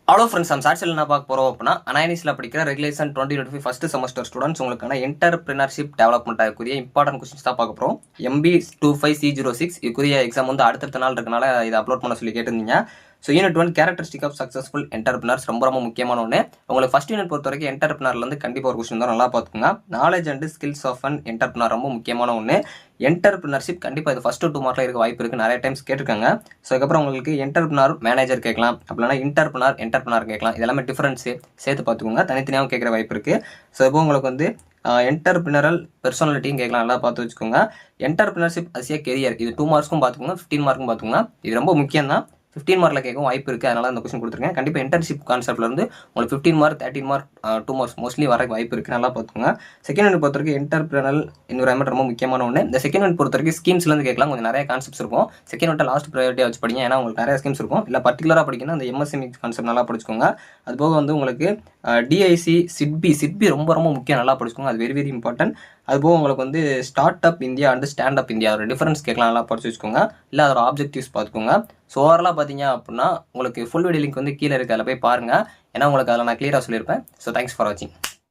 Hello friends, நம்ம சாட்சியில் என்ன பார்க்க போகிறோம் அப்படின்னா, அனானிஸில் படிக்கிற ரெகுலேஷன் 2025 ஃபஸ்ட் செமஸ்டர் ஸ்டூடெண்ட்ஸ் உங்களுக்கான என்டர்பிரினர்ஷிப் டெவலப்மெண்ட் ஆகக்கூடிய இம்பார்ட்டன்ட் கொஸ்டின்ஸ் தான் பார்க்க போகிறோம். MB25C06 இதுக்குரிய எக்ஸாம் வந்து அடுத்தடுத்த நாள் இருக்கனால இதை அப்லோட் பண்ண சொல்லி கேட்டிருந்தீங்க. So unit 1 characteristic of successful entrepreneurs ரொம்ப முக்கியமான ஒன்று. உங்களுக்கு ஃபஸ்ட் யூனிட் பொறுத்த வரைக்கும் என்டர்பிரினர்லேருந்து கண்டிப்பாக ஒரு கொஸ்டின் தான் நல்லா பார்த்துக்கோங்க. Knowledge and skills of an entrepreneur ரொம்ப முக்கியமான ஒன்று. என்டர்பிரினர்ஷிப் கண்டிப்பாக இது ஃபஸ்ட்டு 2 மார்க்கில் இருக்க வாய்ப்பு இருக்குது, நிறைய டைம்ஸ் கேட்டிருக்காங்க. ஸோ அதுக்கப்புறம் உங்களுக்கு என்டர்பிரினர் மேனேஜர் கேட்கலாம், அப்படின்னா என்டர்பிரினர் கேட்கலாம். இதெல்லாமே டிஃபரன்ஸு சேர்த்து பார்த்துக்கோங்க, தனித்தனியாகவும் கேட்குற வாய்ப்பு இருக்குது. ஸோ இப்போ உங்களுக்கு வந்து என்டர்பிரினரல் பெர்சனாலிட்டியும் கேட்கலாம், நல்லா பார்த்து வச்சுக்கோங்க. என்டர்பிரினர்ஷிப் அஸ் ஏ கெரியர் இது 2 மார்க்ஸும் பார்த்துக்கோங்க, 15 மார்க்கும் பார்த்துக்கோங்க. இது ரொம்ப முக்கியம் தான். 15 மார்க்கில் கேட்கும் வாய்ப்பு இருக்குது, அதனால அந்த கொஸ்டின் கொடுத்துருக்கேன். கண்டிப்பாக இன்டர்ன்ஷிப் கான்செப்ட்லேருந்து உங்களுக்கு 15 மார்க் 13 மார்க் 2 மார்க்ஸ் மோஸ்ட்லி வர வாய்ப்பு இருக்குது, நல்லா பார்த்துக்கோங்க. செகண்ட் யூனிட் பொறுத்த வரைக்கும் என்டர்பிரினரல் என்விரான்மெண்ட் ரொம்ப முக்கியமான ஒன்று. இந்த செகண்ட் யூனிட் பொறுத்த வரைக்கும் ஸ்கீம்ஸ்லேருந்து கேட்கலாம், கொஞ்சம் நிறைய கான்செப்ட்ஸ் இருக்கும். செகண்ட் யூனிட் லாஸ்ட் ப்ரையாரிட்டியாக வச்சு படிங்க, ஏன்னா உங்களுக்கு நிறைய ஸ்கீம்ஸ் இருக்கும். இல்லை பர்டிகுலராக படிக்கணும் அந்த MSME கான்செப்ட் நல்லா படிச்சுக்கோங்க. அதுபோக வந்து உங்களுக்கு டிஐசி சிட்பி ரொம்ப முக்கியம், நல்லா படிச்சுக்கோங்க, அது வெரி இம்பார்ட்டன்ட். அதுபோக உங்களுக்கு வந்து start up India and stand up India அதோட டிஃபரன்ஸ் கேட்கலாம், நல்லா படிச்சு வச்சுக்கோங்க. இல்லை அதோட ஆப்ஜெக்டிவ்ஸ் பார்த்துக்கோங்க. ஸோ ஓவராலாக பார்த்தீங்க அப்படின்னா உங்களுக்கு ஃபுல் வீடியோ லிங்க் வந்து கீழே இருக்குது, அதில் போய் பாருங்கள். ஏன்னா உங்களுக்கு அதில் நான் கிளியராக சொல்லியிருப்பேன். ஸோ தேங்க்ஸ் ஃபார் வாட்சிங்.